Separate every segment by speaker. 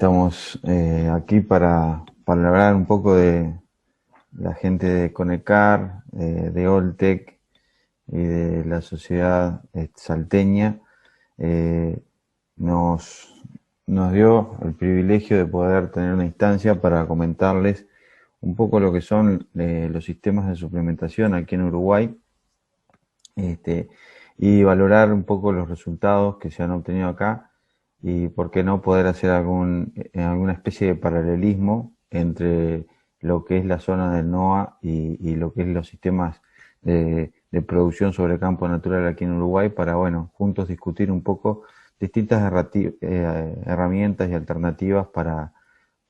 Speaker 1: Estamos aquí para hablar un poco de la gente de Conecar, de Oltec y de la sociedad salteña. Eh, nos, nos dio el privilegio de poder tener una instancia para comentarles un poco lo que son los sistemas de suplementación aquí en Uruguay, este, y valorar un poco los resultados que se han obtenido acá y por qué no poder hacer alguna especie de paralelismo entre lo que es la zona del NOA y lo que es los sistemas de producción sobre campo natural aquí en Uruguay para, bueno, juntos discutir un poco distintas herramientas y alternativas para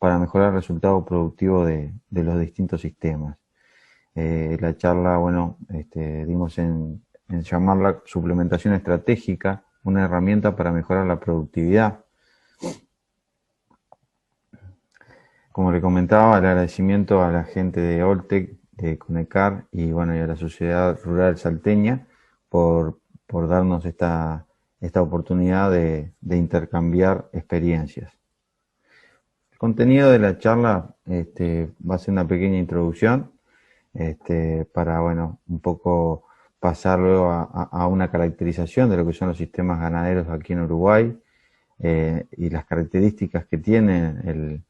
Speaker 1: mejorar el resultado productivo de los distintos sistemas. La charla, bueno, dimos en llamarla suplementación estratégica, una herramienta para mejorar la productividad. Como le comentaba, el agradecimiento a la gente de Oltec, de Conecar y bueno, y a la Sociedad Rural Salteña por darnos esta oportunidad de intercambiar experiencias. El contenido de la charla va a ser una pequeña introducción para, bueno, un poco pasar luego a una caracterización de lo que son los sistemas ganaderos aquí en Uruguay y las características que tienen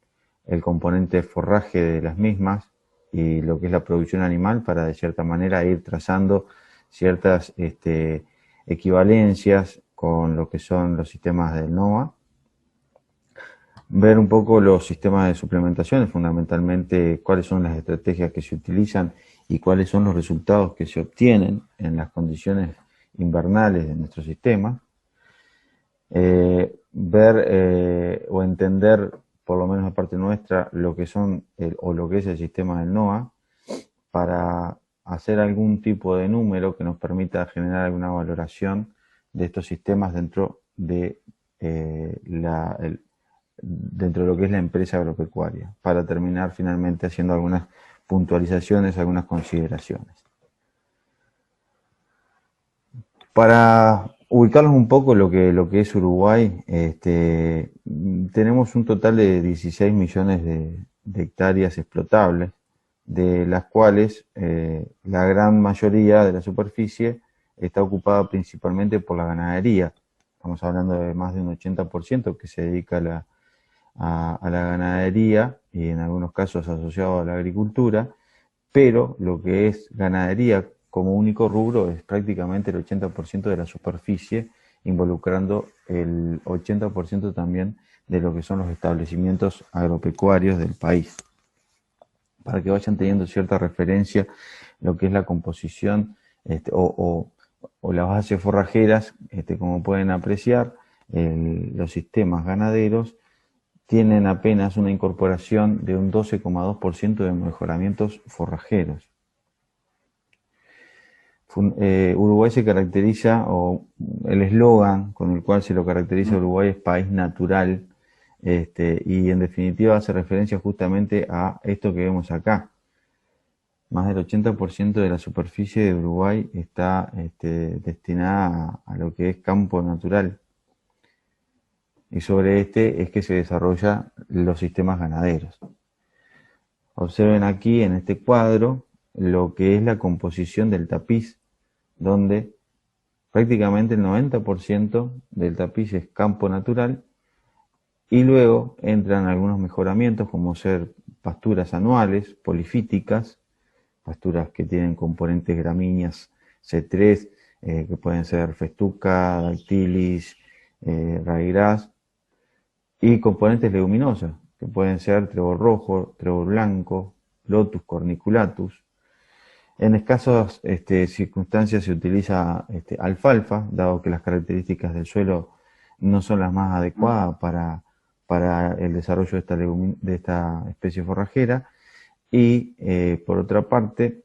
Speaker 1: el componente de forraje de las mismas y lo que es la producción animal para de cierta manera ir trazando ciertas equivalencias con lo que son los sistemas del NOA. Ver un poco los sistemas de suplementación, fundamentalmente cuáles son las estrategias que se utilizan y cuáles son los resultados que se obtienen en las condiciones invernales de nuestro sistema. Ver o entender, por lo menos de parte nuestra, lo que son lo que es el sistema del NOA, para hacer algún tipo de número que nos permita generar alguna valoración de estos sistemas dentro de dentro de lo que es la empresa agropecuaria, para terminar finalmente haciendo algunas puntualizaciones, algunas consideraciones. Para ubicarnos un poco lo que es Uruguay, tenemos un total de 16 millones de hectáreas explotables, de las cuales la gran mayoría de la superficie está ocupada principalmente por la ganadería. Estamos hablando de más de un 80% que se dedica a la ganadería y en algunos casos asociado a la agricultura, pero lo que es ganadería como único rubro es prácticamente el 80% de la superficie, involucrando el 80% también de lo que son los establecimientos agropecuarios del país. Para que vayan teniendo cierta referencia lo que es la composición o las bases forrajeras, como pueden apreciar, los sistemas ganaderos tienen apenas una incorporación de un 12,2% de mejoramientos forrajeros. Uruguay se caracteriza, o el eslogan con el cual se lo caracteriza Uruguay es país natural, y en definitiva hace referencia justamente a esto que vemos acá. Más del 80% de la superficie de Uruguay está destinada a lo que es campo natural. Y sobre es que se desarrollan los sistemas ganaderos. Observen aquí en este cuadro lo que es la composición del tapiz, donde prácticamente el 90% del tapiz es campo natural y luego entran algunos mejoramientos como ser pasturas anuales, polifíticas, pasturas que tienen componentes gramíneas C3, que pueden ser festuca, dactilis, raigrás, y componentes leguminosas, que pueden ser trébol rojo, trébol blanco, lotus corniculatus. En escasas circunstancias se utiliza alfalfa, dado que las características del suelo no son las más adecuadas para el desarrollo de esta especie forrajera. Y por otra parte,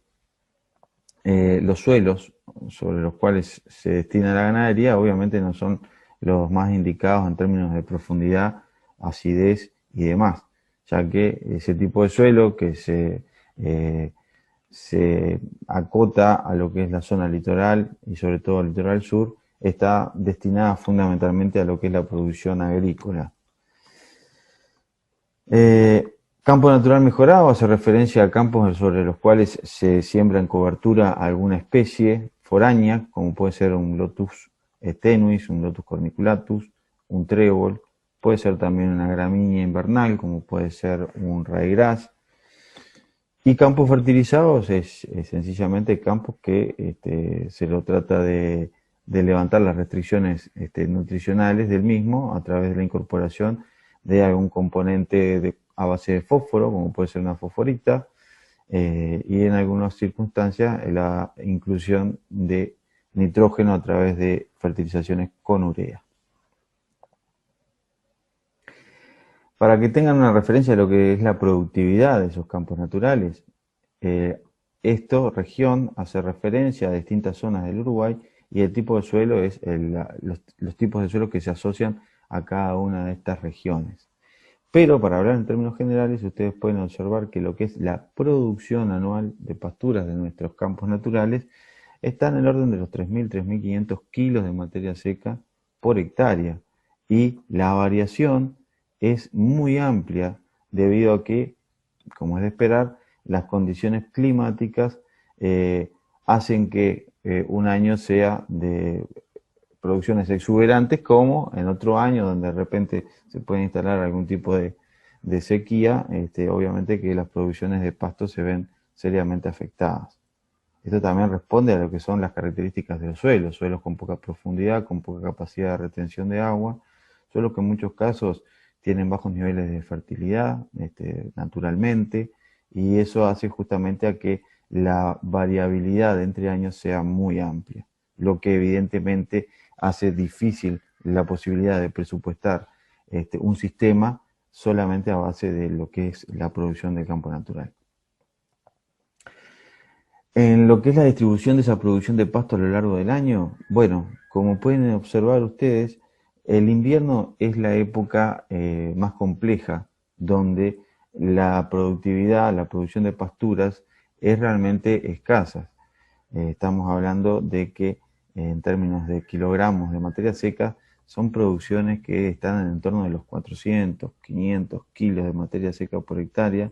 Speaker 1: los suelos sobre los cuales se destina la ganadería obviamente no son los más indicados en términos de profundidad, acidez y demás, ya que ese tipo de suelo que se acota a lo que es la zona litoral y sobre todo el litoral sur, está destinada fundamentalmente a lo que es la producción agrícola. Campo natural mejorado hace referencia a campos sobre los cuales se siembra en cobertura alguna especie foránea, como puede ser un Lotus tenuis, un Lotus corniculatus, un trébol, puede ser también una gramínea invernal, como puede ser un raygrass. Y campos fertilizados es sencillamente campos que se lo trata de levantar las restricciones nutricionales del mismo a través de la incorporación de algún componente a base de fósforo, como puede ser una fosforita, y en algunas circunstancias la inclusión de nitrógeno a través de fertilizaciones con urea. Para que tengan una referencia de lo que es la productividad de esos campos naturales, región hace referencia a distintas zonas del Uruguay y el tipo de suelo es los tipos de suelo que se asocian a cada una de estas regiones. Pero para hablar en términos generales, ustedes pueden observar que lo que es la producción anual de pasturas de nuestros campos naturales está en el orden de los 3.000, 3.500 kilos de materia seca por hectárea. Y la variación es muy amplia debido a que, como es de esperar, las condiciones climáticas hacen que un año sea de producciones exuberantes, como en otro año donde de repente se puede instalar algún tipo de sequía, obviamente que las producciones de pasto se ven seriamente afectadas. Esto también responde a lo que son las características de los suelos con poca profundidad, con poca capacidad de retención de agua, suelos que en muchos casos tienen bajos niveles de fertilidad naturalmente, y eso hace justamente a que la variabilidad entre años sea muy amplia, lo que evidentemente hace difícil la posibilidad de presupuestar un sistema solamente a base de lo que es la producción del campo natural. En lo que es la distribución de esa producción de pasto a lo largo del año, bueno, como pueden observar ustedes, el invierno es la época más compleja, donde la productividad, la producción de pasturas es realmente escasa. Estamos hablando de que en términos de kilogramos de materia seca, son producciones que están en el entorno de los 400, 500 kilos de materia seca por hectárea,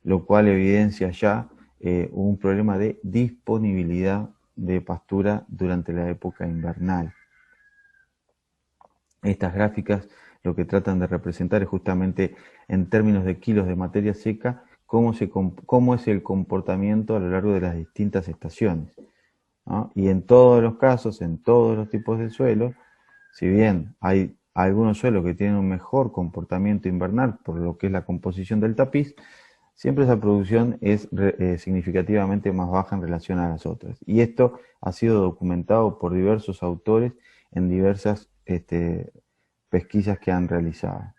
Speaker 1: lo cual evidencia ya un problema de disponibilidad de pastura durante la época invernal. Estas gráficas lo que tratan de representar es justamente en términos de kilos de materia seca cómo es el comportamiento a lo largo de las distintas estaciones, ¿no? Y en todos los casos, en todos los tipos de suelo, si bien hay algunos suelos que tienen un mejor comportamiento invernal por lo que es la composición del tapiz, siempre esa producción es significativamente más baja en relación a las otras. Y esto ha sido documentado por diversos autores en diversas pesquisas que han realizado.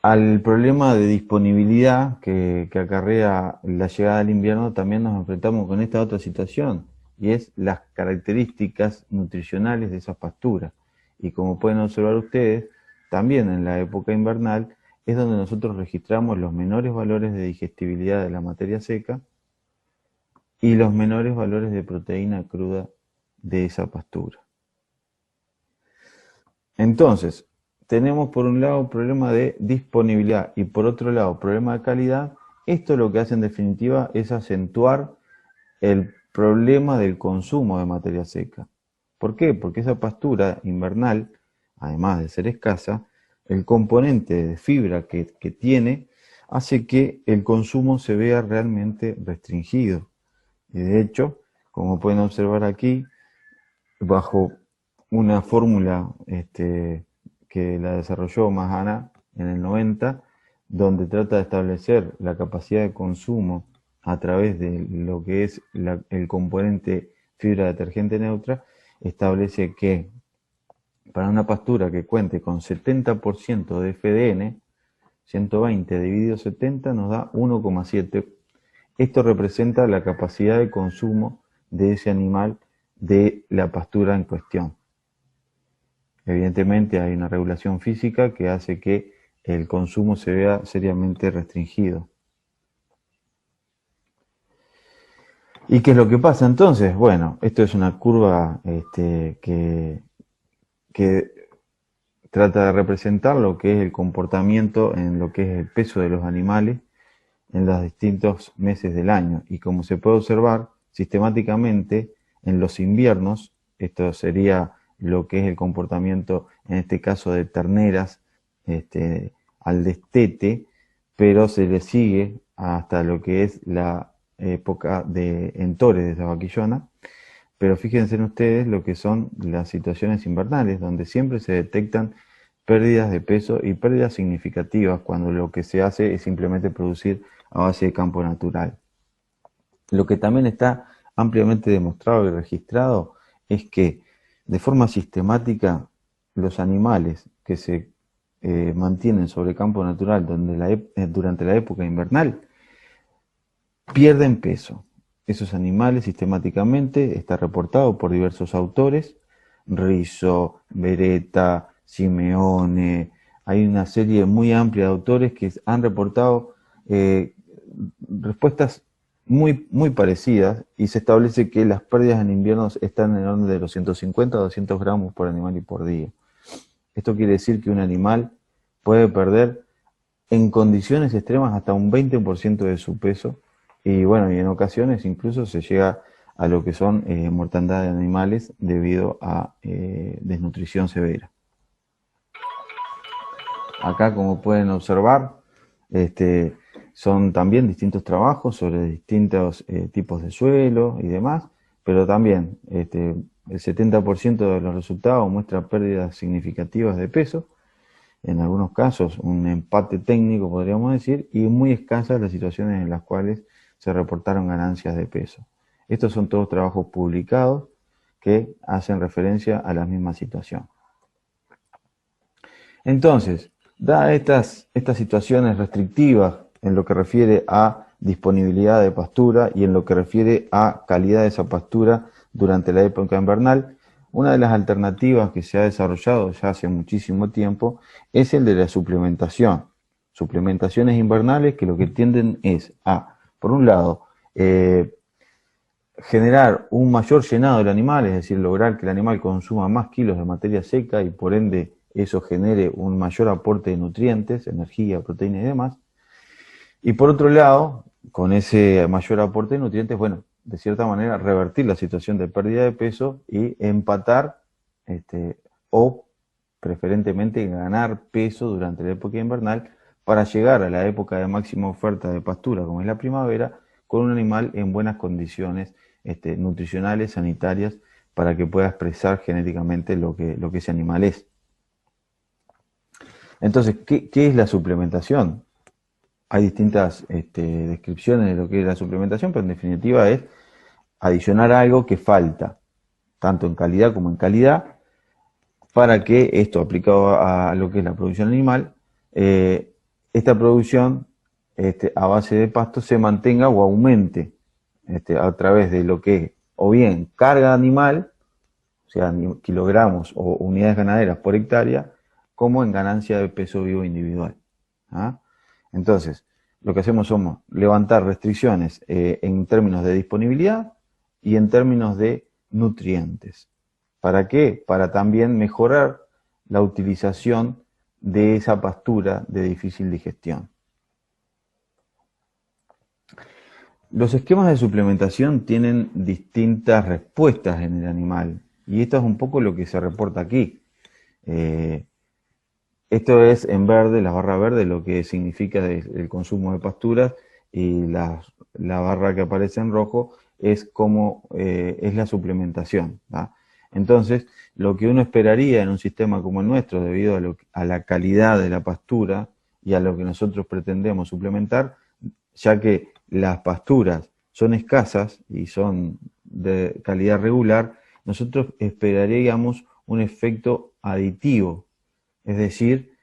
Speaker 1: Al problema de disponibilidad que acarrea la llegada del invierno también nos enfrentamos con esta otra situación, y es las características nutricionales de esas pasturas. Y como pueden observar ustedes, también en la época invernal es donde nosotros registramos los menores valores de digestibilidad de la materia seca y los menores valores de proteína cruda de esa pastura. Entonces, tenemos por un lado problema de disponibilidad y por otro lado problema de calidad. Esto lo que hace en definitiva es acentuar el problema del consumo de materia seca. ¿Por qué? Porque esa pastura invernal, además de ser escasa, el componente de fibra que tiene hace que el consumo se vea realmente restringido. Y de hecho, como pueden observar aquí, bajo una fórmula que la desarrolló Mahana en el 90, donde trata de establecer la capacidad de consumo a través de lo que es el componente fibra detergente neutra, establece que para una pastura que cuente con 70% de FDN, 120 dividido 70 nos da 1,7. Esto representa la capacidad de consumo de ese animal de la pastura en cuestión. Evidentemente hay una regulación física que hace que el consumo se vea seriamente restringido. ¿Y qué es lo que pasa entonces? Bueno, esto es una curva que trata de representar lo que es el comportamiento en lo que es el peso de los animales en los distintos meses del año. Y como se puede observar, sistemáticamente en los inviernos, esto sería lo que es el comportamiento, en este caso de terneras, al destete, pero se le sigue hasta lo que es la época de entores de esa vaquillona. Pero fíjense en ustedes lo que son las situaciones invernales, donde siempre se detectan pérdidas de peso y pérdidas significativas cuando lo que se hace es simplemente producir a base de campo natural. Lo que también está ampliamente demostrado y registrado es que de forma sistemática los animales que se mantienen sobre campo natural durante la época invernal pierden peso. Esos animales sistemáticamente está reportado por diversos autores, Rizzo, Beretta, Simeone, hay una serie muy amplia de autores que han reportado respuestas muy parecidas y se establece que las pérdidas en inviernos están en el orden de los 150 a 200 gramos por animal y por día. Esto quiere decir que un animal puede perder en condiciones extremas hasta un 20% de su peso y bueno, y en ocasiones incluso se llega a lo que son mortandad de animales debido a desnutrición severa. Acá, como pueden observar, son también distintos trabajos sobre distintos tipos de suelo y demás, pero también el 70% de los resultados muestra pérdidas significativas de peso, en algunos casos un empate técnico podríamos decir, y muy escasas las situaciones en las cuales se reportaron ganancias de peso. Estos son todos trabajos publicados que hacen referencia a la misma situación. Entonces, dadas estas situaciones restrictivas en lo que refiere a disponibilidad de pastura y en lo que refiere a calidad de esa pastura durante la época invernal, una de las alternativas que se ha desarrollado ya hace muchísimo tiempo es el de la suplementación. Suplementaciones invernales que lo que tienden es a, por un lado, generar un mayor llenado del animal, es decir, lograr que el animal consuma más kilos de materia seca y por ende eso genere un mayor aporte de nutrientes, energía, proteína y demás. Y por otro lado, con ese mayor aporte de nutrientes, bueno, de cierta manera revertir la situación de pérdida de peso y empatar o preferentemente ganar peso durante la época invernal para llegar a la época de máxima oferta de pastura, como es la primavera, con un animal en buenas condiciones nutricionales, sanitarias, para que pueda expresar genéticamente lo que ese animal es. Entonces, ¿qué es la suplementación? Hay distintas descripciones de lo que es la suplementación, pero en definitiva es adicionar algo que falta, tanto en calidad como en calidad, para que esto, aplicado a lo que es la producción animal, esta producción a base de pasto se mantenga o aumente a través de lo que es o bien carga animal, o sea, kilogramos o unidades ganaderas por hectárea, como en ganancia de peso vivo individual. ¿Ah? Entonces, lo que hacemos somos levantar restricciones en términos de disponibilidad y en términos de nutrientes. ¿Para qué? Para también mejorar la utilización de esa pastura de difícil digestión. Los esquemas de suplementación tienen distintas respuestas en el animal y esto es un poco lo que se reporta aquí. Esto es en verde, la barra verde, lo que significa el consumo de pasturas y la barra que aparece en rojo es como es la suplementación. ¿Va? Entonces, lo que uno esperaría en un sistema como el nuestro, debido a la calidad de la pastura y a lo que nosotros pretendemos suplementar, ya que las pasturas son escasas y son de calidad regular, nosotros esperaríamos un efecto aditivo, es decir,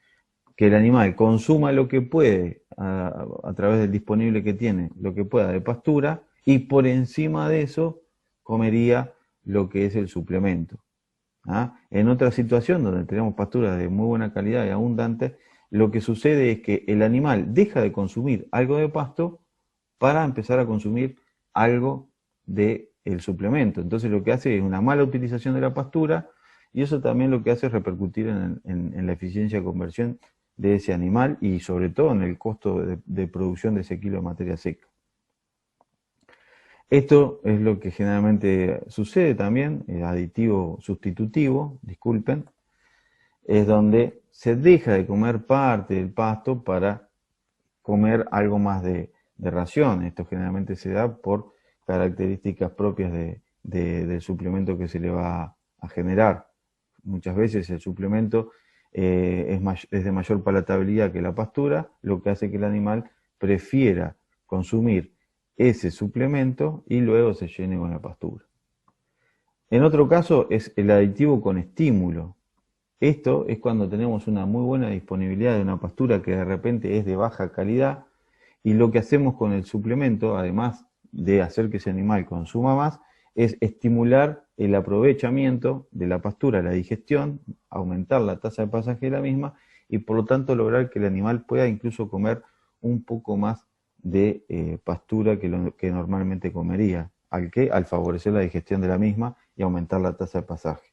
Speaker 1: que el animal consuma lo que puede a través del disponible que tiene, lo que pueda de pastura, y por encima de eso comería lo que es el suplemento. ¿Ah? En otra situación donde tenemos pasturas de muy buena calidad y abundantes, lo que sucede es que el animal deja de consumir algo de pasto para empezar a consumir algo del suplemento. Entonces lo que hace es una mala utilización de la pastura y eso también lo que hace es repercutir en la eficiencia de conversión de ese animal y sobre todo en el costo de producción de ese kilo de materia seca. Esto es lo que generalmente sucede también, el aditivo sustitutivo, disculpen, es donde se deja de comer parte del pasto para comer algo más de ración. Esto generalmente se da por características propias del suplemento que se le va a generar. Muchas veces el suplemento es de mayor palatabilidad que la pastura, lo que hace que el animal prefiera consumir ese suplemento y luego se llene con la pastura. En otro caso es el aditivo con estímulo. Esto es cuando tenemos una muy buena disponibilidad de una pastura que de repente es de baja calidad y lo que hacemos con el suplemento, además de hacer que ese animal consuma más, es estimular el aprovechamiento de la pastura, la digestión, aumentar la tasa de pasaje de la misma y por lo tanto lograr que el animal pueda incluso comer un poco más de pastura que normalmente comería, al favorecer la digestión de la misma y aumentar la tasa de pasaje.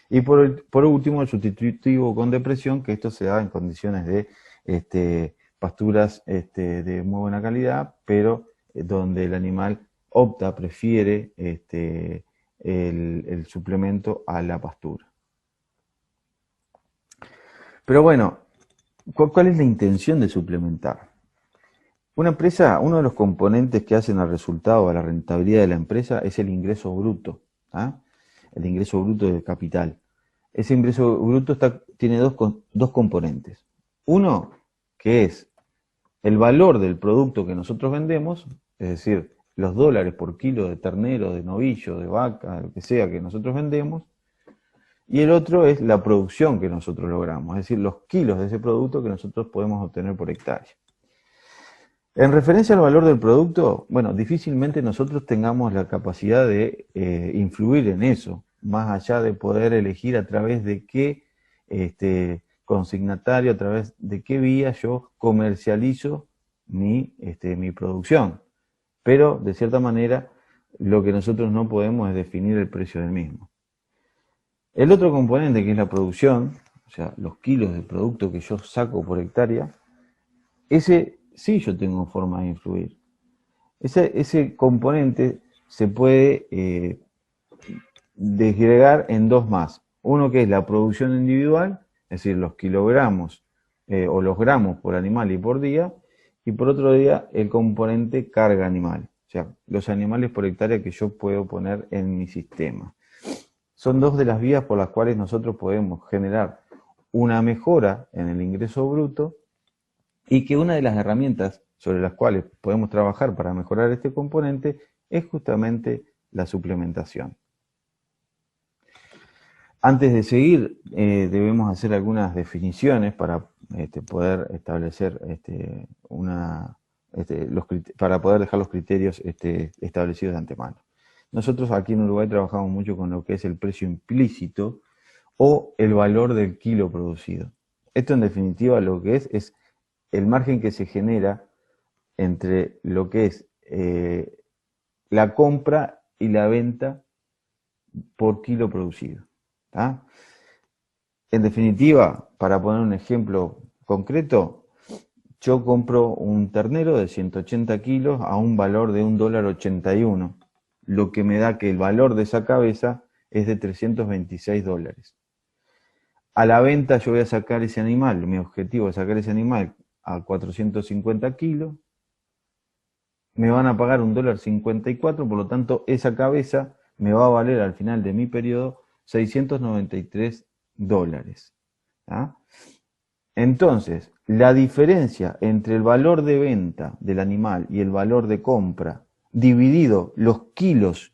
Speaker 1: Y por último, el sustitutivo con depresión, que esto se da en condiciones de pasturas de muy buena calidad, pero donde el animal prefiere el suplemento a la pastura. Pero bueno, ¿cuál es la intención de suplementar? Una empresa, uno de los componentes que hacen al resultado, a la rentabilidad de la empresa, es el ingreso bruto, ¿ah? El ingreso bruto de capital. Ese ingreso bruto tiene dos componentes. Uno, que es el valor del producto que nosotros vendemos, es decir, los dólares por kilo de ternero, de novillo, de vaca, lo que sea que nosotros vendemos. Y el otro es la producción que nosotros logramos, es decir, los kilos de ese producto que nosotros podemos obtener por hectárea. En referencia al valor del producto, bueno, difícilmente nosotros tengamos la capacidad de influir en eso, más allá de poder elegir a través de qué consignatario, a través de qué vía yo comercializo mi producción. Pero, de cierta manera, lo que nosotros no podemos es definir el precio del mismo. El otro componente, que es la producción, o sea, los kilos de producto que yo saco por hectárea, ese sí yo tengo forma de influir. Ese componente se puede desgregar en dos más. Uno que es la producción individual, es decir, los kilogramos o los gramos por animal y por día, y por otro día el componente carga animal, o sea, los animales por hectárea que yo puedo poner en mi sistema. Son dos de las vías por las cuales nosotros podemos generar una mejora en el ingreso bruto y que una de las herramientas sobre las cuales podemos trabajar para mejorar este componente es justamente la suplementación. Antes de seguir, debemos hacer algunas definiciones para poder establecer para poder dejar los criterios establecidos de antemano. Nosotros aquí en Uruguay trabajamos mucho con lo que es el precio implícito o el valor del kilo producido. Esto en definitiva lo que es el margen que se genera entre lo que es la compra y la venta por kilo producido. ¿Ah? En definitiva, para poner un ejemplo concreto, yo compro un ternero de 180 kilos a un valor de $1.81, lo que me da que el valor de esa cabeza es de $326. A la venta yo voy a sacar ese animal, mi objetivo es sacar ese animal a 450 kilos, me van a pagar $1.54, por lo tanto esa cabeza me va a valer al final de mi periodo $693. ¿Ah? Entonces, la diferencia entre el valor de venta del animal y el valor de compra, dividido los kilos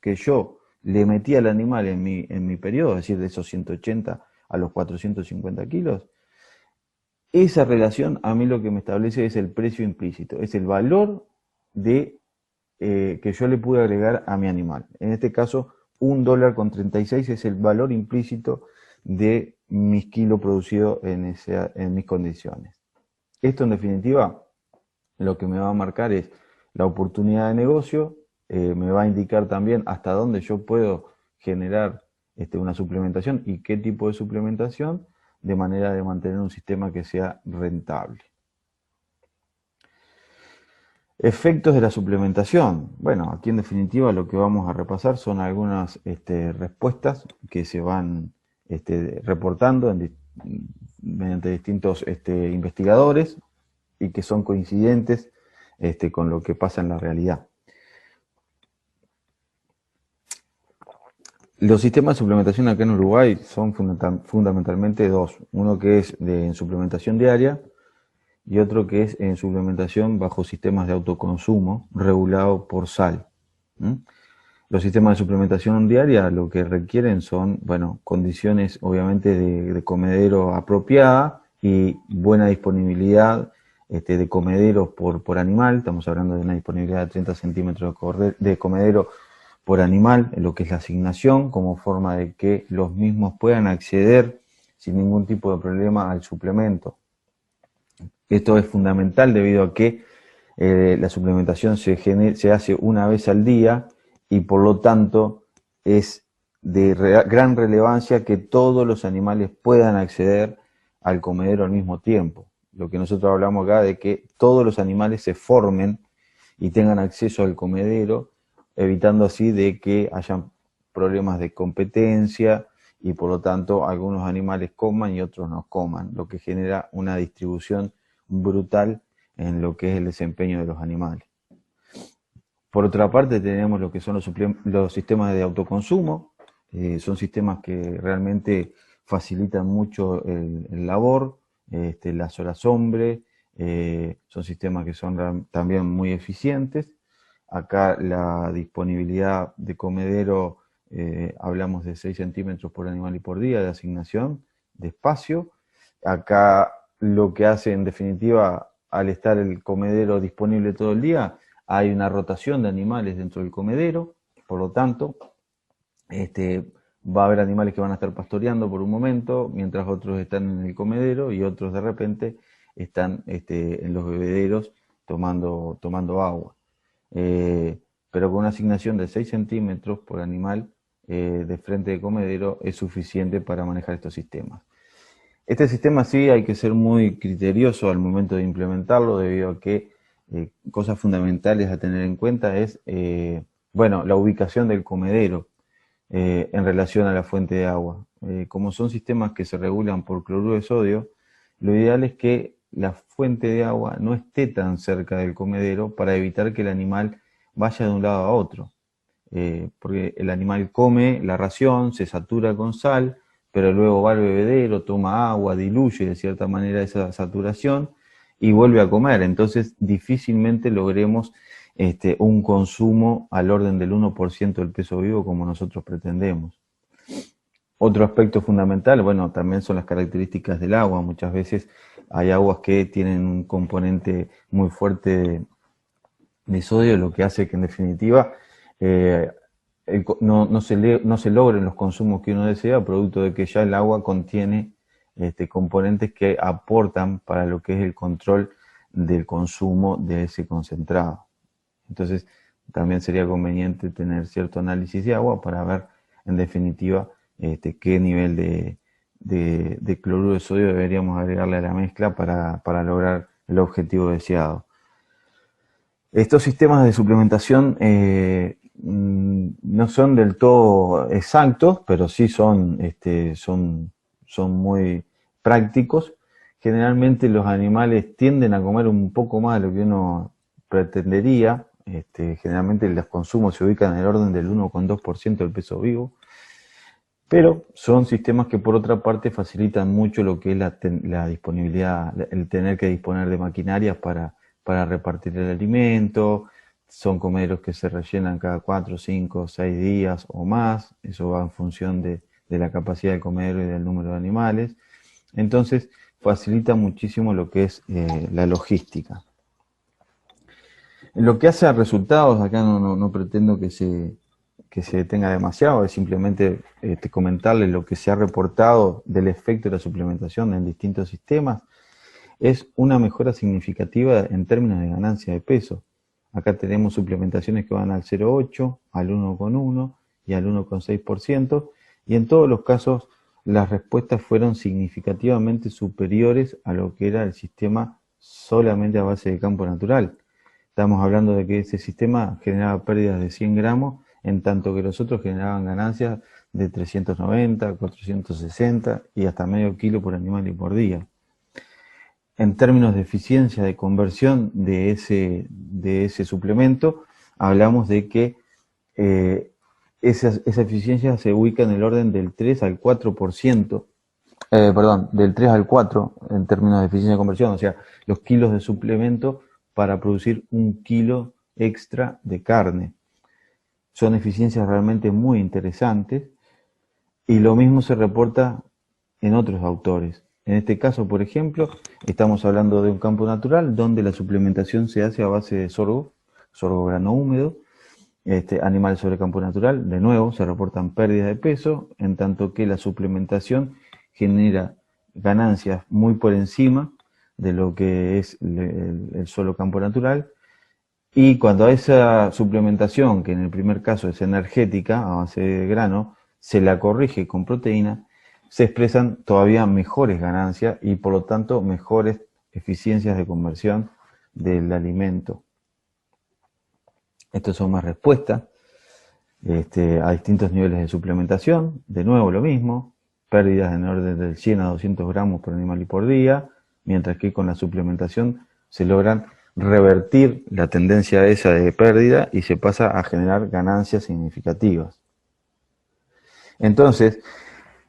Speaker 1: que yo le metí al animal en mi periodo, es decir, de esos 180 a los 450 kilos, esa relación a mí lo que me establece es el precio implícito, es el valor que yo le pude agregar a mi animal. En este caso, $1.36 es el valor implícito de mis kilos producidos en mis condiciones. Esto en definitiva lo que me va a marcar es la oportunidad de negocio, me va a indicar también hasta dónde yo puedo generar una suplementación y qué tipo de suplementación, de manera de mantener un sistema que sea rentable. Efectos de la suplementación. Bueno, aquí en definitiva lo que vamos a repasar son algunas respuestas que se van reportando mediante distintos investigadores y que son coincidentes con lo que pasa en la realidad. Los sistemas de suplementación acá en Uruguay son fundamentalmente dos. Uno que es en suplementación diaria y otro que es en suplementación bajo sistemas de autoconsumo regulado por SAL. Los sistemas de suplementación diaria lo que requieren son, bueno, condiciones obviamente de comedero apropiada y buena disponibilidad de comederos por animal. Estamos hablando de una disponibilidad de 30 centímetros de comedero por animal, en lo que es la asignación, como forma de que los mismos puedan acceder sin ningún tipo de problema al suplemento. Esto es fundamental debido a que la suplementación se hace una vez al día y por lo tanto es de gran relevancia que todos los animales puedan acceder al comedero al mismo tiempo. Lo que nosotros hablamos acá de que todos los animales se formen y tengan acceso al comedero, evitando así de que hayan problemas de competencia y por lo tanto algunos animales coman y otros no coman, lo que genera una distribución brutal en lo que es el desempeño de los animales. Por otra parte tenemos lo que son los sistemas de autoconsumo, son sistemas que realmente facilitan mucho el labor, las horas hombre, son sistemas que son también muy eficientes. Acá la disponibilidad de comedero, hablamos de 6 centímetros por animal y por día de asignación de espacio. Acá lo que hace en definitiva, al estar el comedero disponible todo el día, hay una rotación de animales dentro del comedero, por lo tanto, va a haber animales que van a estar pastoreando por un momento, mientras otros están en el comedero y otros de repente están en los bebederos tomando agua. Pero con una asignación de 6 centímetros por animal de frente de comedero es suficiente para manejar estos sistemas. Este sistema sí hay que ser muy criterioso al momento de implementarlo, debido a que cosas fundamentales a tener en cuenta es, bueno, la ubicación del comedero en relación a la fuente de agua. Como son sistemas que se regulan por cloruro de sodio, lo ideal es que la fuente de agua no esté tan cerca del comedero para evitar que el animal vaya de un lado a otro. Porque el animal come la ración, se satura con sal, pero luego va al bebedero, toma agua, diluye de cierta manera esa saturación y vuelve a comer. Entonces difícilmente logremos un consumo al orden del 1% del peso vivo como nosotros pretendemos. Otro aspecto fundamental, bueno, también son las características del agua. Muchas veces hay aguas que tienen un componente muy fuerte de sodio, lo que hace que en definitiva no se logren los consumos que uno desea, producto de que ya el agua contiene componentes que aportan para lo que es el control del consumo de ese concentrado. Entonces, también sería conveniente tener cierto análisis de agua para ver, en definitiva, qué nivel de cloruro de sodio deberíamos agregarle a la mezcla para lograr el objetivo deseado. Estos sistemas de suplementación no son del todo exactos, pero sí son muy prácticos. Generalmente los animales tienden a comer un poco más de lo que uno pretendería. Generalmente los consumos se ubican en el orden del 1,2% del peso vivo, pero son sistemas que por otra parte facilitan mucho lo que es la disponibilidad, el tener que disponer de maquinarias para repartir el alimento. Son comederos que se rellenan cada 4, 5, 6 días o más. Eso va en función de la capacidad del comedero y del número de animales. Entonces facilita muchísimo lo que es la logística. En lo que hace a resultados, acá no pretendo que se detenga demasiado, es simplemente comentarles lo que se ha reportado del efecto de la suplementación en distintos sistemas. Es una mejora significativa en términos de ganancia de peso. Acá tenemos suplementaciones que van al 0,8, al 1,1 y al 1,6%, y en todos los casos las respuestas fueron significativamente superiores a lo que era el sistema solamente a base de campo natural. Estamos hablando de que ese sistema generaba pérdidas de 100 gramos, en tanto que los otros generaban ganancias de 390, 460 y hasta medio kilo por animal y por día. En términos de eficiencia de conversión de ese suplemento, hablamos de que esa eficiencia se ubica en el orden del 3 al 4%, del 3 al 4 en términos de eficiencia de conversión, o sea, los kilos de suplemento para producir 1 kilo extra de carne. Son eficiencias realmente muy interesantes y lo mismo se reporta en otros autores. En este caso, por ejemplo, estamos hablando de un campo natural donde la suplementación se hace a base de sorgo grano húmedo, animales sobre campo natural. De nuevo, se reportan pérdidas de peso, en tanto que la suplementación genera ganancias muy por encima de lo que es el solo campo natural. Y cuando a esa suplementación, que en el primer caso es energética, a base de grano, se la corrige con proteína, se expresan todavía mejores ganancias y por lo tanto mejores eficiencias de conversión del alimento. Estas son más respuestas a distintos niveles de suplementación. De nuevo lo mismo, pérdidas en orden del 100 a 200 gramos por animal y por día, mientras que con la suplementación se logran revertir la tendencia esa de pérdida y se pasa a generar ganancias significativas. Entonces,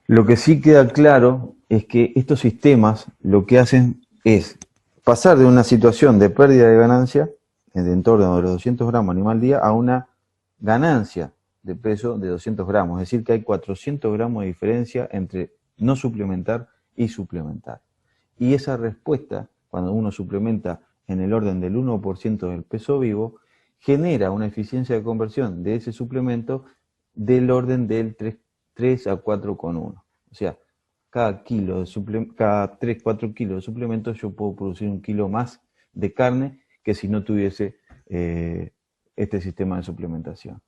Speaker 1: lo que sí queda claro es que estos sistemas lo que hacen es pasar de una situación de pérdida de ganancia en torno de los 200 gramos animal día a una ganancia de peso de 200 gramos. Es decir, que hay 400 gramos de diferencia entre no suplementar y suplementar. Y esa respuesta, cuando uno suplementa en el orden del 1% del peso vivo, genera una eficiencia de conversión de ese suplemento del orden del 3 a 4,1. O sea, cada 3-4 kilos de suplemento yo puedo producir 1 kilo más de carne que si no tuviese este sistema de suplementación.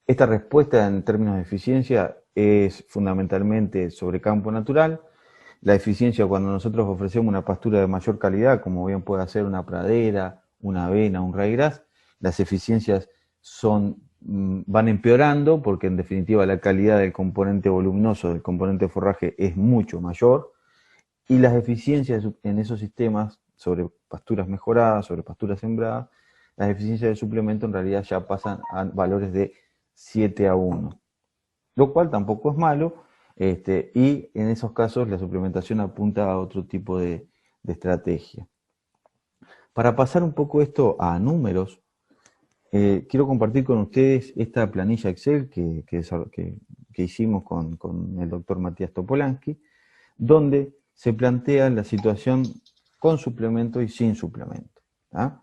Speaker 1: Esta respuesta en términos de eficiencia es fundamentalmente sobre campo natural. La eficiencia cuando nosotros ofrecemos una pastura de mayor calidad, como bien puede ser una pradera, una avena, un ryegrass, las eficiencias van empeorando porque en definitiva la calidad del componente voluminoso, del componente forraje es mucho mayor y las eficiencias en esos sistemas sobre pasturas mejoradas, sobre pasturas sembradas, las eficiencias del suplemento en realidad ya pasan a valores de 7 a 1, lo cual tampoco es malo, y en esos casos la suplementación apunta a otro tipo de estrategia. Para pasar un poco esto a números, quiero compartir con ustedes esta planilla Excel que hicimos con el doctor Matías Topolansky, donde se plantea la situación con suplemento y sin suplemento. ¿Ah?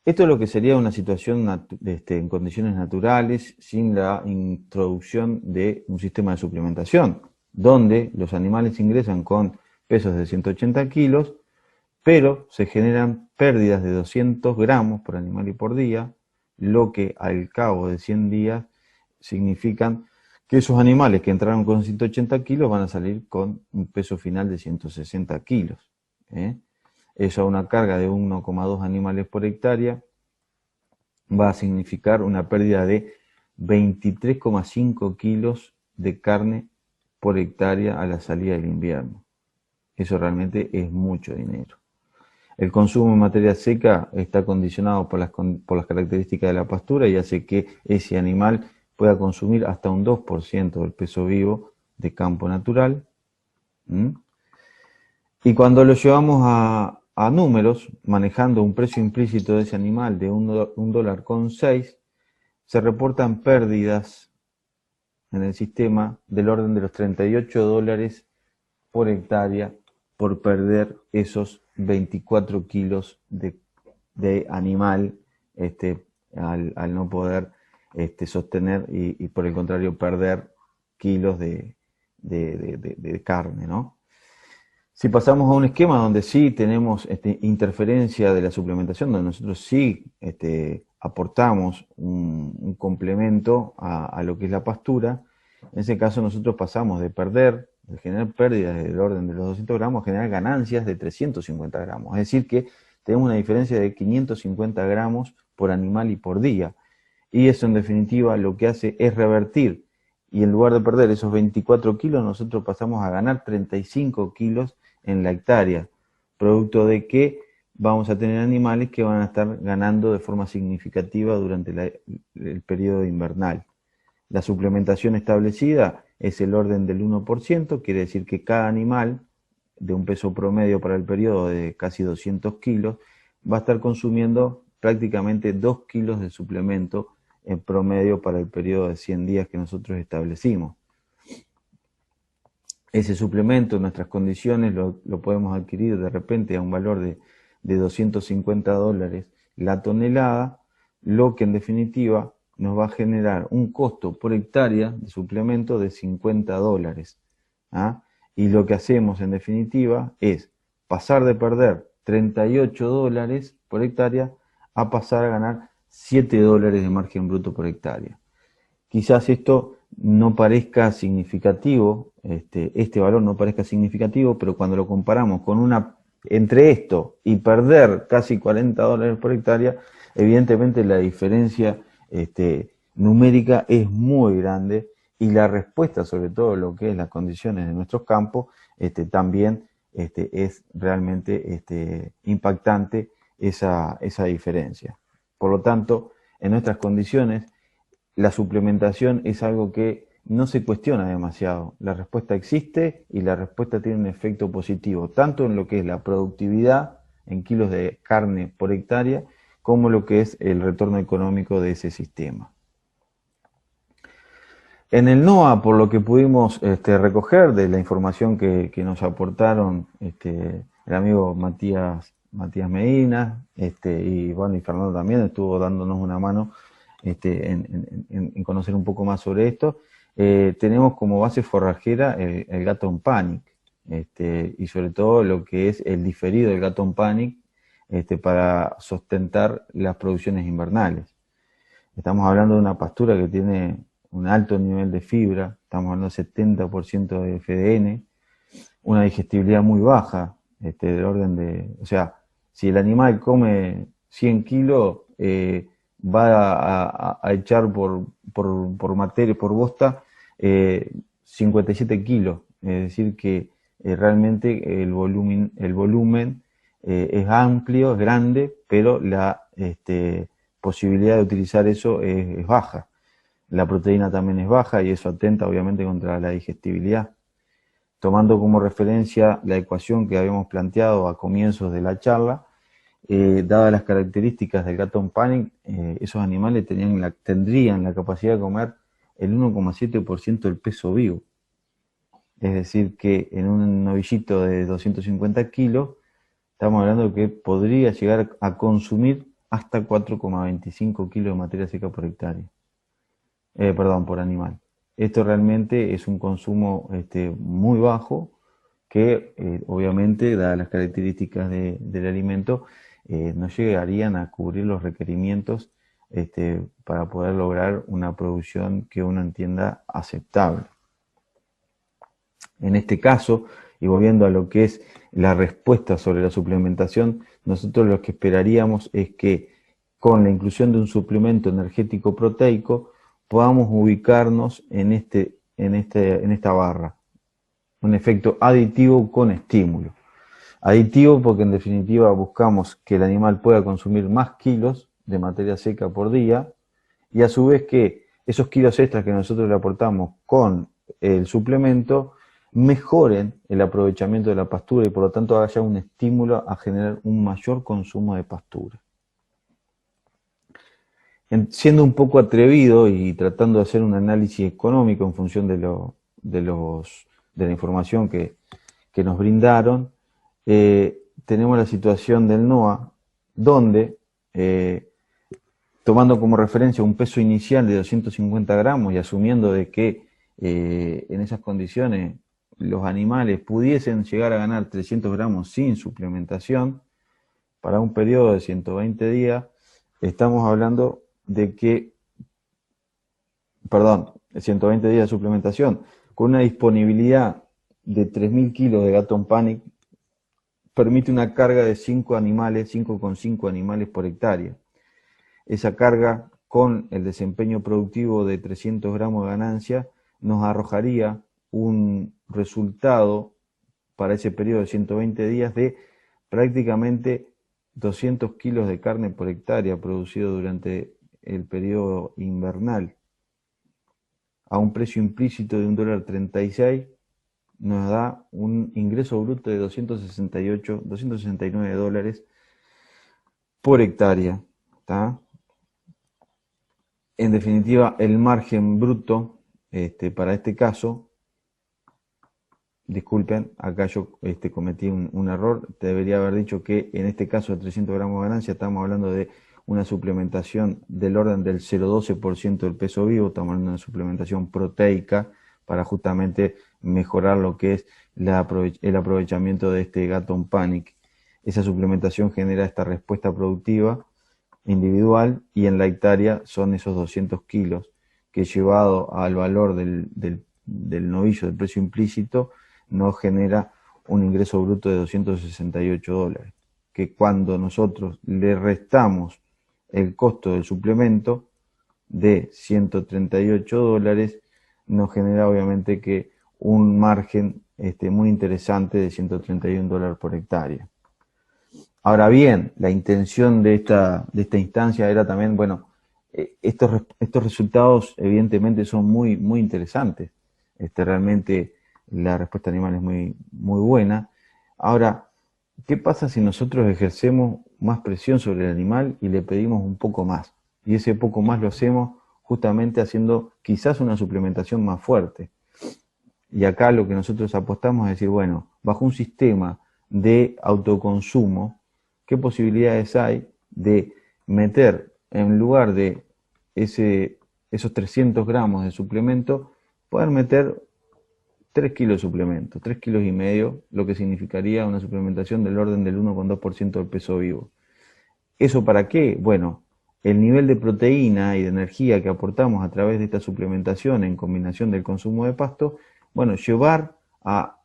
Speaker 1: Esto es lo que sería una situación en condiciones naturales, sin la introducción de un sistema de suplementación, donde los animales ingresan con pesos de 180 kilos, pero se generan pérdidas de 200 gramos por animal y por día, lo que al cabo de 100 días significan que esos animales que entraron con 180 kilos van a salir con un peso final de 160 kilos. Eso a una carga de 1,2 animales por hectárea va a significar una pérdida de 23,5 kilos de carne por hectárea a la salida del invierno. Eso realmente es mucho dinero. El consumo en materia seca está condicionado por las características de la pastura y hace que ese animal pueda consumir hasta un 2% del peso vivo de campo natural. Y cuando lo llevamos a números, manejando un precio implícito de ese animal de $1,6, se reportan pérdidas en el sistema del orden de los $38 por hectárea por perder esos 24 kilos de animal al no poder sostener y por el contrario perder kilos de carne, ¿no? Si pasamos a un esquema donde sí tenemos interferencia de la suplementación, donde nosotros sí aportamos un complemento a lo que es la pastura, En ese caso nosotros pasamos de generar pérdidas del orden de los 200 gramos a generar ganancias de 350 gramos. Es decir que tenemos una diferencia de 550 gramos por animal y por día. Y eso en definitiva lo que hace es revertir. Y en lugar de perder esos 24 kilos, nosotros pasamos a ganar 35 kilos en la hectárea. Producto de que vamos a tener animales que van a estar ganando de forma significativa durante el periodo invernal. La suplementación establecida es el orden del 1%, quiere decir que cada animal de un peso promedio para el periodo de casi 200 kilos va a estar consumiendo prácticamente 2 kilos de suplemento en promedio para el periodo de 100 días que nosotros establecimos. Ese suplemento en nuestras condiciones lo podemos adquirir de repente a un valor de $250 la tonelada, lo que en definitiva nos va a generar un costo por hectárea de suplemento de $50. ¿Ah? Y lo que hacemos en definitiva es pasar de perder $38 por hectárea a pasar a ganar $7 de margen bruto por hectárea. Quizás esto no parezca significativo, este valor no parezca significativo, pero cuando lo comparamos con entre esto y perder casi $40 por hectárea, evidentemente la diferencia numérica es muy grande y la respuesta, sobre todo lo que es las condiciones de nuestros campos, también es realmente impactante esa diferencia. Por lo tanto, en nuestras condiciones, la suplementación es algo que no se cuestiona demasiado. La respuesta existe y la respuesta tiene un efecto positivo, tanto en lo que es la productividad en kilos de carne por hectárea, como lo que es el retorno económico de ese sistema. En el NOA, por lo que pudimos recoger de la información que nos aportaron el amigo Matías Medina, y Fernando también estuvo dándonos una mano en conocer un poco más sobre esto, tenemos como base forrajera el Gatton Panic, y sobre todo lo que es el diferido del Gatton Panic para sustentar las producciones invernales. Estamos hablando de una pastura que tiene un alto nivel de fibra, estamos hablando de 70% de FDN, una digestibilidad muy baja, del orden de, o sea, si el animal come 100 kilos, va a echar por materia, por bosta, 57 kilos, es decir que realmente el volumen es amplio, es grande, pero la posibilidad de utilizar eso es baja. La proteína también es baja y eso atenta obviamente contra la digestibilidad. Tomando como referencia la ecuación que habíamos planteado a comienzos de la charla, dadas las características del Gatton Panic, esos animales tendrían la capacidad de comer el 1,7% del peso vivo. Es decir que en un novillito de 250 kilos, estamos hablando de que podría llegar a consumir hasta 4,25 kilos de materia seca por hectárea. Por animal. Esto realmente es un consumo muy bajo que obviamente, dadas las características del alimento, no llegarían a cubrir los requerimientos para poder lograr una producción que uno entienda aceptable. En este caso, y volviendo a lo que es la respuesta sobre la suplementación, nosotros lo que esperaríamos es que con la inclusión de un suplemento energético proteico podamos ubicarnos en esta barra. Un efecto aditivo con estímulo. Aditivo porque en definitiva buscamos que el animal pueda consumir más kilos de materia seca por día y a su vez que esos kilos extras que nosotros le aportamos con el suplemento mejoren el aprovechamiento de la pastura y por lo tanto haya un estímulo a generar un mayor consumo de pastura. Siendo un poco atrevido y tratando de hacer un análisis económico en función de la información que nos brindaron, tenemos la situación del NOA, donde, tomando como referencia un peso inicial de 250 gramos y asumiendo de que en esas condiciones los animales pudiesen llegar a ganar 300 gramos sin suplementación, para un periodo de 120 días, estamos hablando de que perdón, 120 días de suplementación, con una disponibilidad de 3.000 kilos de Gaton Panic, permite una carga de 5 animales, 5,5 animales por hectárea. Esa carga, con el desempeño productivo de 300 gramos de ganancia, nos arrojaría un resultado para ese periodo de 120 días de prácticamente 200 kilos de carne por hectárea producido durante el periodo invernal. A un precio implícito de $1.36 nos da un ingreso bruto de 269 dólares por hectárea. ¿Tá? En definitiva, el margen bruto para este caso, disculpen, acá yo cometí un error, te debería haber dicho que en este caso de 300 gramos de ganancia estamos hablando de una suplementación del orden del 0,12% del peso vivo, estamos hablando de una suplementación proteica para justamente mejorar lo que es el aprovechamiento de este Gaton Panic. Esa suplementación genera esta respuesta productiva individual y en la hectárea son esos 200 kilos que llevado al valor del novillo del precio implícito nos genera un ingreso bruto de 268 dólares, que cuando nosotros le restamos el costo del suplemento de 138 dólares, nos genera obviamente que un margen muy interesante de 131 dólares por hectárea. Ahora bien, la intención de esta instancia era también, bueno, estos resultados evidentemente son muy interesantes. Realmente la respuesta animal es muy buena. Ahora, ¿qué pasa si nosotros ejercemos más presión sobre el animal y le pedimos un poco más? Y ese poco más lo hacemos justamente haciendo quizás una suplementación más fuerte. Y acá lo que nosotros apostamos es decir, bueno, bajo un sistema de autoconsumo, ¿qué posibilidades hay de meter en lugar de esos 300 gramos de suplemento, poder meter 3 kilos de suplemento, 3,5 kilos, lo que significaría una suplementación del orden del 1,2% del peso vivo? ¿Eso para qué? Bueno, el nivel de proteína y de energía que aportamos a través de esta suplementación en combinación del consumo de pasto, bueno, llevar a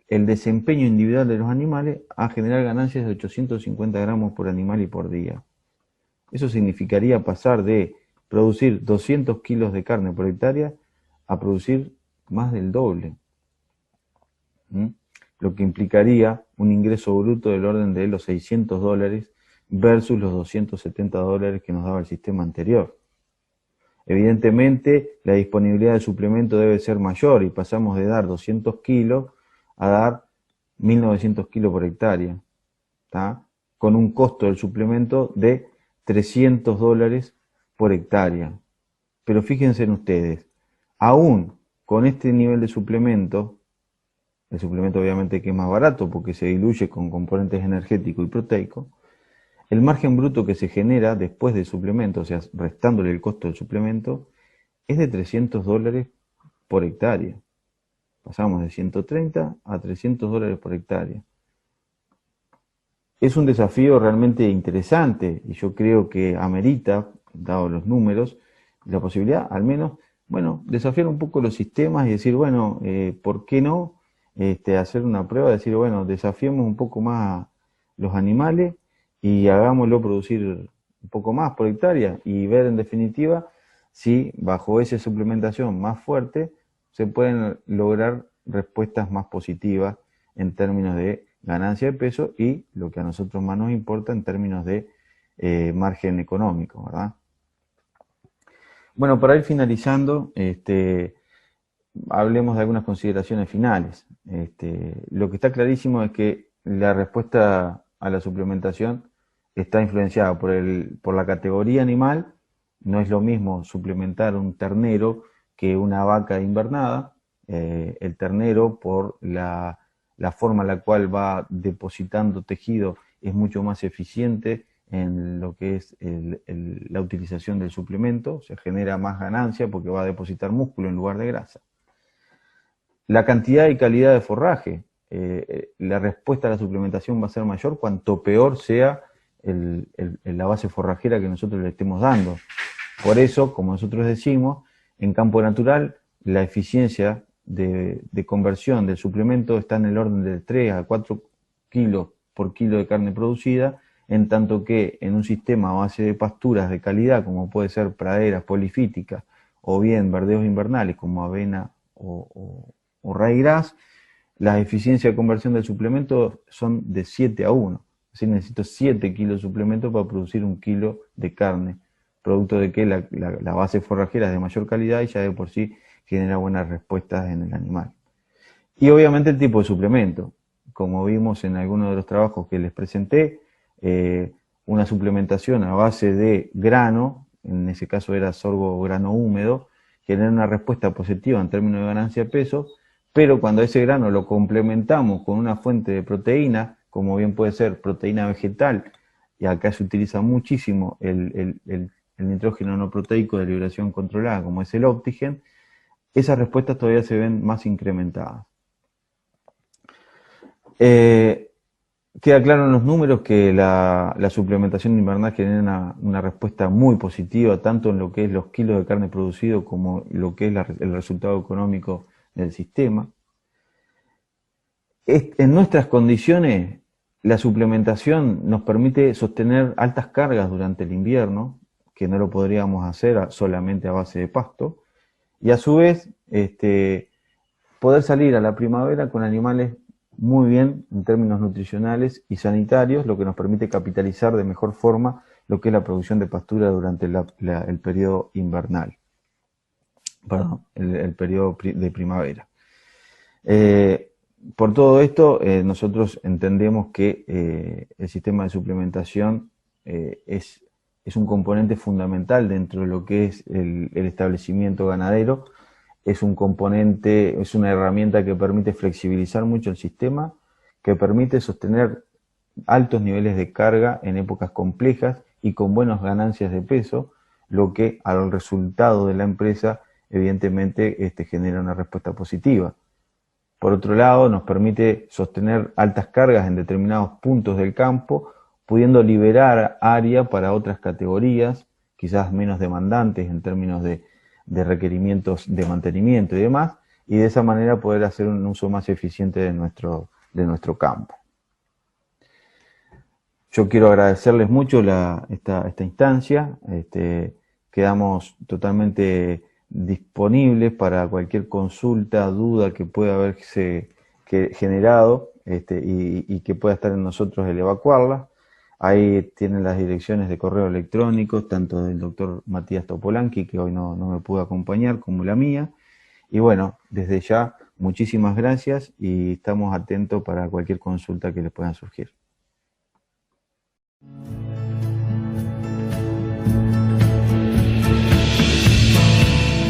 Speaker 1: el desempeño individual de los animales a generar ganancias de 850 gramos por animal y por día. Eso significaría pasar de producir 200 kilos de carne por hectárea a producir más del doble. Lo que implicaría un ingreso bruto del orden de los 600 dólares versus los 270 dólares que nos daba el sistema anterior. Evidentemente, la disponibilidad de suplemento debe ser mayor y pasamos de dar 200 kilos a dar 1.900 kilos por hectárea, ¿tá? Con un costo del suplemento de 300 dólares por hectárea. Pero fíjense en ustedes, aún con este nivel de suplemento, el suplemento obviamente que es más barato porque se diluye con componentes energéticos y proteicos, el margen bruto que se genera después del suplemento, o sea, restándole el costo del suplemento, es de 300 dólares por hectárea. Pasamos de 130 a 300 dólares por hectárea. Es un desafío realmente interesante y yo creo que amerita, dado los números, la posibilidad, al menos, bueno, desafiar un poco los sistemas y decir, bueno, ¿por qué no hacer una prueba? Decir, bueno, desafiemos un poco más los animales y hagámoslo producir un poco más por hectárea y ver en definitiva si bajo esa suplementación más fuerte se pueden lograr respuestas más positivas en términos de ganancia de peso y lo que a nosotros más nos importa en términos de margen económico, ¿verdad? Bueno, para ir finalizando, hablemos de algunas consideraciones finales. Lo que está clarísimo es que la respuesta a la suplementación está influenciada por la categoría animal. No es lo mismo suplementar un ternero que una vaca invernada. El ternero, por la forma en la cual va depositando tejido, es mucho más eficiente en lo que es la utilización del suplemento, se genera más ganancia porque va a depositar músculo en lugar de grasa. La cantidad y calidad de forraje, la respuesta a la suplementación va a ser mayor cuanto peor sea la base forrajera que nosotros le estemos dando. Por eso, como nosotros decimos, En campo natural, la eficiencia de conversión del suplemento está en el orden de 3 a 4 kilos por kilo de carne producida, en tanto que en un sistema a base de pasturas de calidad, como puede ser praderas polifíticas, o bien verdeos invernales como avena o ryegrass, las eficiencias de conversión del suplemento son de 7 a 1. Es decir, necesito 7 kilos de suplemento para producir 1 kilo de carne, producto de que la base forrajera es de mayor calidad y ya de por sí genera buenas respuestas en el animal. Y obviamente el tipo de suplemento. Como vimos en algunos de los trabajos que les presenté, una suplementación a base de grano, en ese caso era sorgo grano húmedo, genera una respuesta positiva en términos de ganancia de peso, pero cuando ese grano lo complementamos con una fuente de proteína, como bien puede ser proteína vegetal, y acá se utiliza muchísimo el nitrógeno no proteico de liberación controlada, como es el Optigen, esas respuestas todavía se ven más incrementadas. Queda claro en los números que la suplementación invernal genera una respuesta muy positiva, tanto en lo que es los kilos de carne producido como lo que es el resultado económico del sistema. En nuestras condiciones, la suplementación nos permite sostener altas cargas durante el invierno, que no lo podríamos hacer solamente a base de pasto, y a su vez poder salir a la primavera con animales muy bien en términos nutricionales y sanitarios, lo que nos permite capitalizar de mejor forma lo que es la producción de pastura durante el periodo invernal, perdón, el periodo de primavera. Por todo esto, nosotros entendemos que el sistema de suplementación es un componente fundamental dentro de lo que es el establecimiento ganadero. Es un componente, es una herramienta que permite flexibilizar mucho el sistema, que permite sostener altos niveles de carga en épocas complejas y con buenas ganancias de peso, lo que al resultado de la empresa evidentemente genera una respuesta positiva. Por otro lado, nos permite sostener altas cargas en determinados puntos del campo, pudiendo liberar área para otras categorías, quizás menos demandantes en términos de requerimientos de mantenimiento y demás, y de esa manera poder hacer un uso más eficiente de nuestro campo. Yo quiero agradecerles mucho esta instancia. Quedamos totalmente disponibles para cualquier consulta, duda que pueda haberse generado y que pueda estar en nosotros el evacuarla. Ahí tienen las direcciones de correo electrónico, tanto del doctor Matías Topolanqui, que hoy no me pudo acompañar, como la mía. Y bueno, desde ya, muchísimas gracias y estamos atentos para cualquier consulta que les pueda surgir.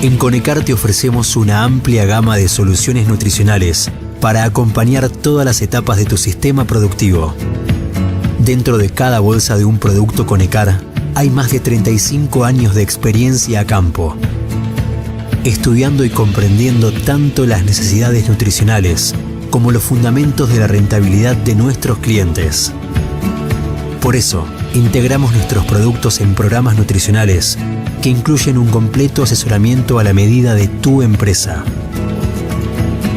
Speaker 2: En Conecar te ofrecemos una amplia gama de soluciones nutricionales para acompañar todas las etapas de tu sistema productivo. Dentro de cada bolsa de un producto Conecar hay más de 35 años de experiencia a campo, estudiando y comprendiendo tanto las necesidades nutricionales como los fundamentos de la rentabilidad de nuestros clientes. Por eso, integramos nuestros productos en programas nutricionales que incluyen un completo asesoramiento a la medida de tu empresa,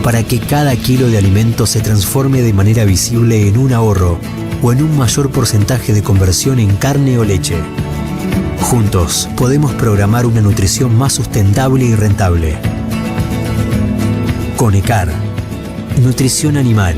Speaker 2: para que cada kilo de alimento se transforme de manera visible en un ahorro o en un mayor porcentaje de conversión en carne o leche. Juntos podemos programar una nutrición más sustentable y rentable. Conecar, nutrición animal.